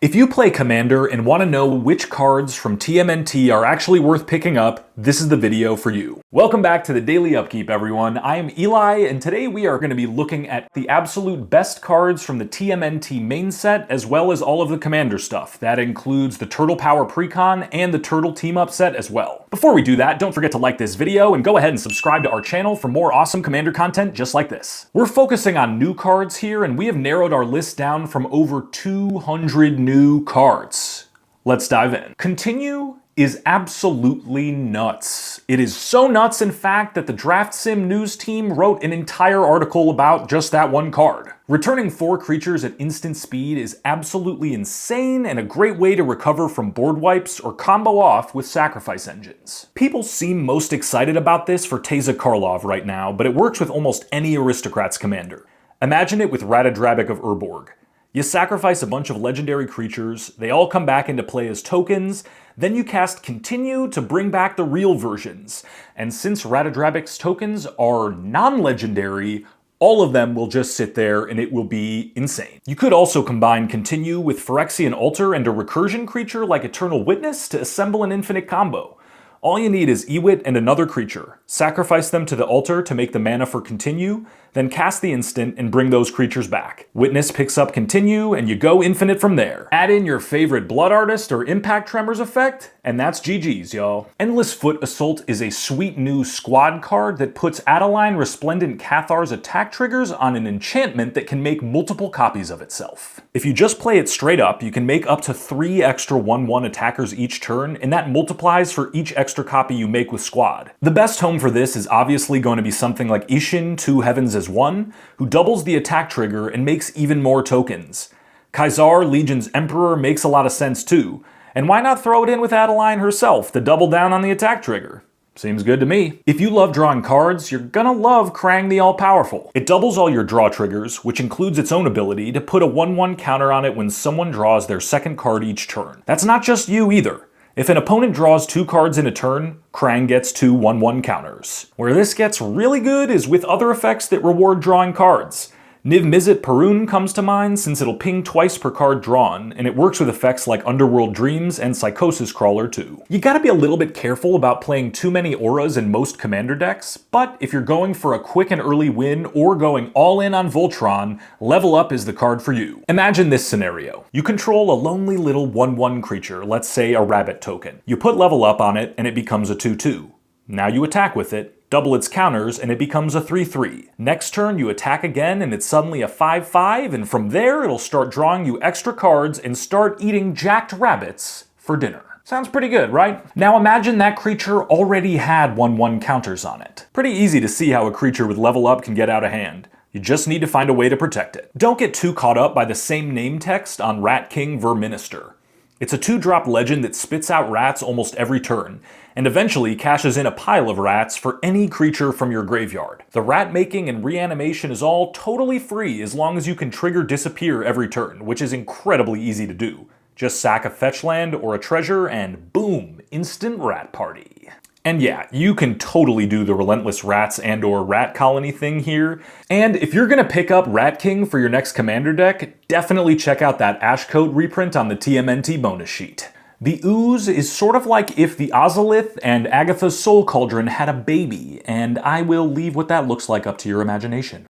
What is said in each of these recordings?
If you play Commander and want to know which cards from TMNT are actually worth picking up, this is the video for you. Welcome back to the Daily Upkeep, everyone. I am Eli, and today we are going to be looking at the absolute best cards from the TMNT main set, as well as all of the Commander stuff. That includes the Turtle Power Precon and the Turtle Team-Up set as well. Before we do that, don't forget to like this video and go ahead and subscribe to our channel for more awesome Commander content just like this. We're focusing on new cards here, and we have narrowed our list down from over 200 new cards. Let's dive in. Continue is absolutely nuts. It is so nuts, in fact, that the Draft Sim news team wrote an entire article about just that one card. Returning 4 creatures at instant speed is absolutely insane and a great way to recover from board wipes or combo off with sacrifice engines. People seem most excited about this for Teza Karlov right now, but it works with almost any Aristocrats commander. Imagine it with Ratadrabik of Urborg. You sacrifice a bunch of legendary creatures, they all come back into play as tokens, then you cast Continue to bring back the real versions. And since Ratadrabik's tokens are non-legendary, all of them will just sit there and it will be insane. You could also combine Continue with Phyrexian Altar and a recursion creature like Eternal Witness to assemble an infinite combo. All you need is Ewit and another creature. Sacrifice them to the altar to make the mana for Continue, then cast the instant and bring those creatures back. Witness picks up Continue, and you go infinite from there. Add in your favorite Blood Artist or Impact Tremors effect, and that's GG's, y'all. Endless Foot Assault is a sweet new squad card that puts Adeline Resplendent Cathar's attack triggers on an enchantment that can make multiple copies of itself. If you just play it straight up, you can make up to 3 extra 1/1 attackers each turn, and that multiplies for each extra copy you make with squad. The best home for this is obviously going to be something like Ishin, 2 Heavens as 1, who doubles the attack trigger and makes even more tokens. Kaisar, Legion's Emperor, makes a lot of sense too, and why not throw it in with Adeline herself to double down on the attack trigger? Seems good to me. If you love drawing cards, you're gonna love Krang the All-Powerful. It doubles all your draw triggers, which includes its own ability to put a 1/1 counter on it when someone draws their second card each turn. That's not just you either. If an opponent draws 2 cards in a turn, Krang gets 2 1/1 counters. Where this gets really good is with other effects that reward drawing cards. Niv Mizzet Perun comes to mind since it'll ping twice per card drawn, and it works with effects like Underworld Dreams and Psychosis Crawler too. You gotta be a little bit careful about playing too many auras in most commander decks, but if you're going for a quick and early win or going all in on Voltron, Level Up is the card for you. Imagine this scenario. You control a lonely little 1/1 creature, let's say a rabbit token. You put Level Up on it and it becomes a 2/2. Now you attack with it, double its counters, and it becomes a 3/3. Next turn, you attack again, and it's suddenly a 5/5, and from there, it'll start drawing you extra cards and start eating jacked rabbits for dinner. Sounds pretty good, right? Now imagine that creature already had 1/1 counters on it. Pretty easy to see how a creature with Level Up can get out of hand. You just need to find a way to protect it. Don't get too caught up by the same name text on Rat King Verminister. It's a 2-drop legend that spits out rats almost every turn, and eventually cashes in a pile of rats for any creature from your graveyard. The rat making and reanimation is all totally free as long as you can trigger Disappear every turn, which is incredibly easy to do. Just sack a fetch land or a treasure and boom, instant rat party. And yeah, you can totally do the Relentless Rats and or Rat Colony thing here. And if you're gonna pick up Rat King for your next commander deck, definitely check out that Ashcoat reprint on the TMNT bonus sheet. The Ooze is sort of like if the Ozolith and Agatha's Soul Cauldron had a baby, and I will leave what that looks like up to your imagination.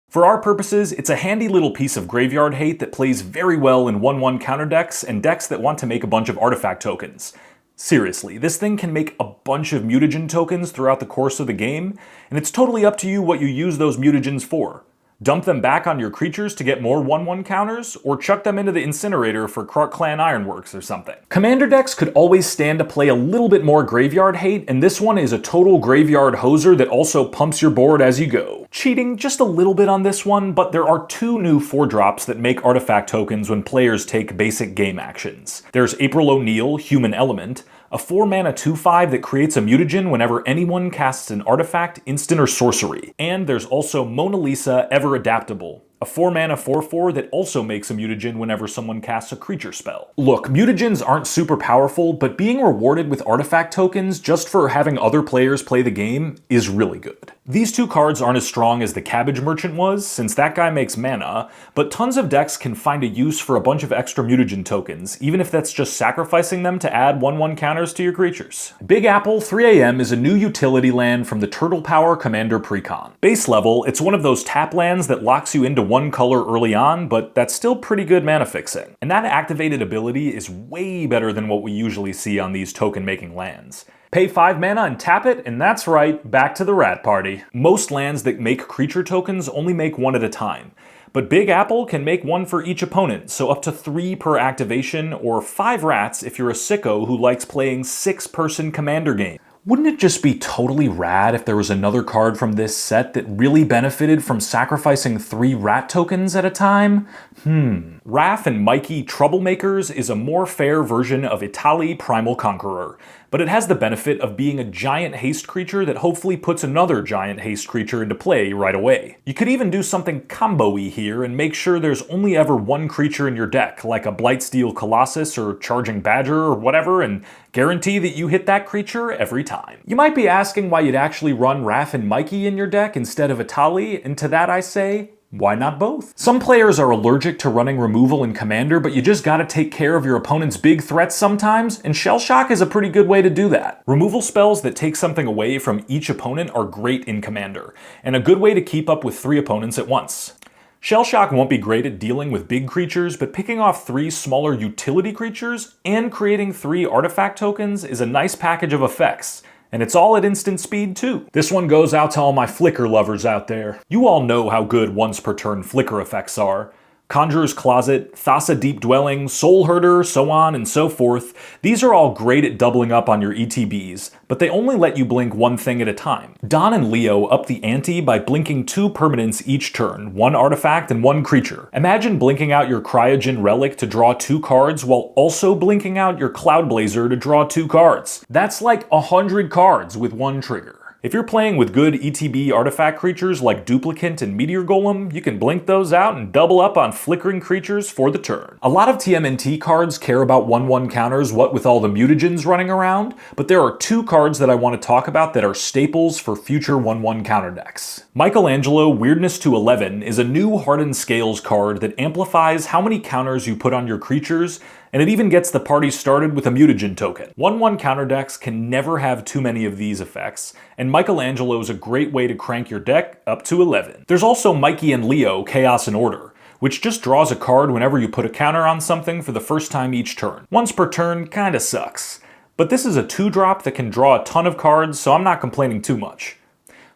For our purposes, it's a handy little piece of graveyard hate that plays very well in 1/1 counter decks and decks that want to make a bunch of artifact tokens. Seriously, this thing can make a bunch of mutagen tokens throughout the course of the game, and it's totally up to you what you use those mutagens for. Dump them back on your creatures to get more 1/1 counters, or chuck them into the incinerator for Krark Clan Ironworks or something. Commander decks could always stand to play a little bit more graveyard hate, and this one is a total graveyard hoser that also pumps your board as you go. Cheating just a little bit on this one, but there are 2 new 4-drops that make artifact tokens when players take basic game actions. There's April O'Neil, Human Element, a 4-mana 2/5 that creates a mutagen whenever anyone casts an artifact, instant, or sorcery. And there's also Mona Lisa, Ever Adaptable, a 4-mana 4/4 that also makes a mutagen whenever someone casts a creature spell. Look, mutagens aren't super powerful, but being rewarded with artifact tokens just for having other players play the game is really good. These two cards aren't as strong as the Cabbage Merchant was, since that guy makes mana, but tons of decks can find a use for a bunch of extra mutagen tokens, even if that's just sacrificing them to add 1/1 counters to your creatures. Big Apple 3 AM is a new utility land from the Turtle Power Commander Precon. Base level, it's one of those tap lands that locks you into one color early on, but that's still pretty good mana fixing. And that activated ability is way better than what we usually see on these token-making lands. Pay 5 mana and tap it, and that's right, back to the rat party. Most lands that make creature tokens only make one at a time, but Big Apple can make one for each opponent, so up to 3 per activation, or 5 rats if you're a sicko who likes playing 6-person commander games. Wouldn't it just be totally rad if there was another card from this set that really benefited from sacrificing 3 rat tokens at a time? Raph and Mikey Troublemakers is a more fair version of Itali Primal Conqueror, but it has the benefit of being a giant haste creature that hopefully puts another giant haste creature into play right away. You could even do something combo-y here and make sure there's only ever one creature in your deck, like a Blightsteel Colossus or Charging Badger or whatever, and guarantee that you hit that creature every time. You might be asking why you'd actually run Raph and Mikey in your deck instead of Itali, and to that I say, why not both? Some players are allergic to running removal in Commander, but you just gotta take care of your opponent's big threats sometimes, and Shell Shock is a pretty good way to do that. Removal spells that take something away from each opponent are great in Commander, and a good way to keep up with 3 opponents at once. Shell Shock won't be great at dealing with big creatures, but picking off 3 smaller utility creatures and creating 3 artifact tokens is a nice package of effects. And it's all at instant speed too. This one goes out to all my flicker lovers out there. You all know how good once per turn flicker effects are. Conjurer's Closet, Thassa Deep Dwelling, Soul Herder, so on and so forth. These are all great at doubling up on your ETBs, but they only let you blink one thing at a time. Don and Leo up the ante by blinking 2 permanents each turn, 1 artifact and 1 creature. Imagine blinking out your Cryogen Relic to draw 2 cards while also blinking out your Cloud Blazer to draw 2 cards. That's like 100 cards with 1 trigger. If you're playing with good ETB artifact creatures like Duplicant and Meteor Golem, you can blink those out and double up on flickering creatures for the turn. A lot of TMNT cards care about 1/1 counters, what with all the mutagens running around, but there are 2 cards that I want to talk about that are staples for future 1/1 counter decks. Michelangelo Weirdness to 11 is a new Hardened Scales card that amplifies how many counters you put on your creatures, and it even gets the party started with a mutagen token. 1/1 counter decks can never have too many of these effects, and Michelangelo is a great way to crank your deck up to 11. There's also Mikey and Leo Chaos and Order, which just draws a card whenever you put a counter on something for the first time each turn. Once per turn kinda sucks, but this is a 2-drop that can draw a ton of cards, so I'm not complaining too much.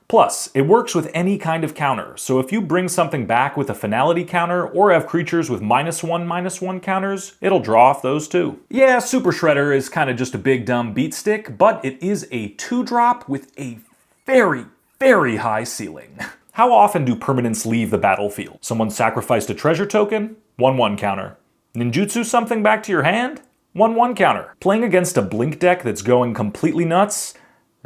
Plus, it works with any kind of counter, so if you bring something back with a finality counter or have creatures with -1/-1 counters, it'll draw off those too. Yeah, Super Shredder is kind of just a big dumb beat stick, but it is a 2-drop with a very, very high ceiling. How often do permanents leave the battlefield? Someone sacrificed a treasure token? 1/1 counter. Ninjutsu something back to your hand? 1/1 counter. Playing against a blink deck that's going completely nuts?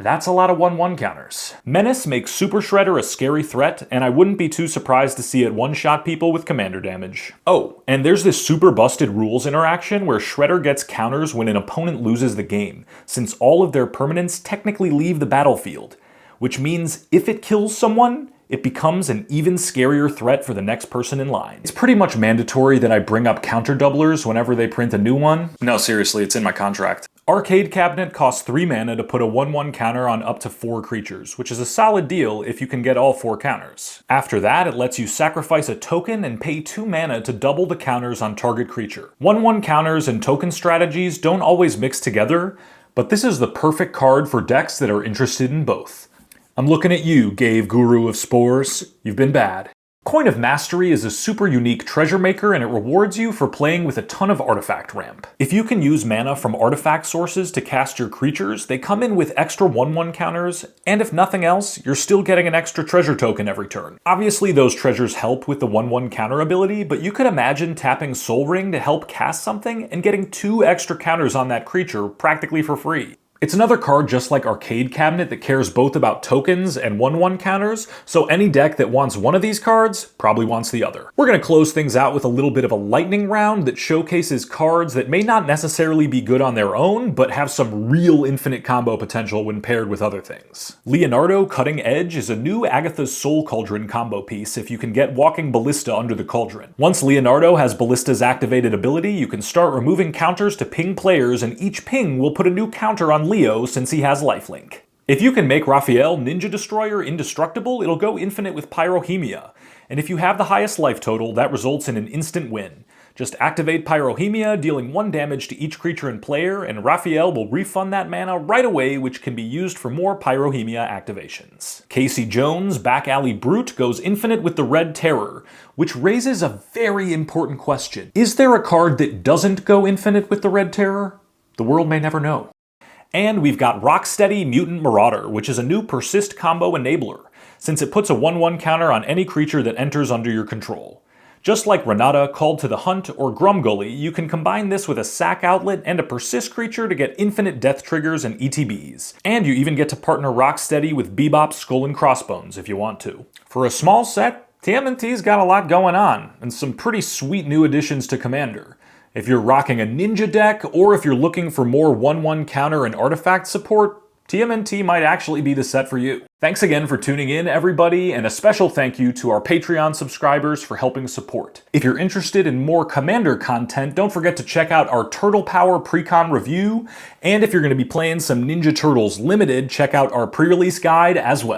That's a lot of 1/1 counters. Menace makes Super Shredder a scary threat, and I wouldn't be too surprised to see it one-shot people with commander damage. Oh, and there's this super busted rules interaction where Shredder gets counters when an opponent loses the game, since all of their permanents technically leave the battlefield, which means if it kills someone, it becomes an even scarier threat for the next person in line. It's pretty much mandatory that I bring up counter doublers whenever they print a new one. No, seriously, it's in my contract. Arcade Cabinet costs 3 mana to put a 1/1 counter on up to 4 creatures, which is a solid deal if you can get all 4 counters. After that, it lets you sacrifice a token and pay 2 mana to double the counters on target creature. 1/1 counters and token strategies don't always mix together, but this is the perfect card for decks that are interested in both. I'm looking at you, Gave Guru of Spores. You've been bad. Coin of Mastery is a super unique treasure maker, and it rewards you for playing with a ton of artifact ramp. If you can use mana from artifact sources to cast your creatures, they come in with extra 1/1 counters, and if nothing else, you're still getting an extra treasure token every turn. Obviously those treasures help with the 1/1 counter ability, but you could imagine tapping Soul Ring to help cast something and getting 2 extra counters on that creature practically for free. It's another card just like Arcade Cabinet that cares both about tokens and 1/1 counters, so any deck that wants one of these cards probably wants the other. We're going to close things out with a little bit of a lightning round that showcases cards that may not necessarily be good on their own, but have some real infinite combo potential when paired with other things. Leonardo Cutting Edge is a new Agatha's Soul Cauldron combo piece if you can get Walking Ballista under the cauldron. Once Leonardo has Ballista's activated ability, you can start removing counters to ping players, and each ping will put a new counter on Leo since he has lifelink. If you can make Raphael Ninja Destroyer indestructible, it'll go infinite with Pyrohemia. And if you have the highest life total, that results in an instant win. Just activate Pyrohemia, dealing 1 damage to each creature and player, and Raphael will refund that mana right away, which can be used for more Pyrohemia activations. Casey Jones' Back Alley Brute goes infinite with the Red Terror, which raises a very important question. Is there a card that doesn't go infinite with the Red Terror? The world may never know. And we've got Rocksteady Mutant Marauder, which is a new Persist combo enabler, since it puts a 1/1 counter on any creature that enters under your control. Just like Renata, Called to the Hunt, or Grumgully, you can combine this with a sack outlet and a Persist creature to get infinite death triggers and ETBs. And you even get to partner Rocksteady with Bebop's Skull and Crossbones if you want to. For a small set, TMNT's got a lot going on, and some pretty sweet new additions to Commander. If you're rocking a ninja deck, or if you're looking for more 1/1 counter and artifact support, TMNT might actually be the set for you. Thanks again for tuning in, everybody, and a special thank you to our Patreon subscribers for helping support. If you're interested in more Commander content, don't forget to check out our Turtle Power Precon review, and if you're going to be playing some Ninja Turtles Limited, check out our pre-release guide as well.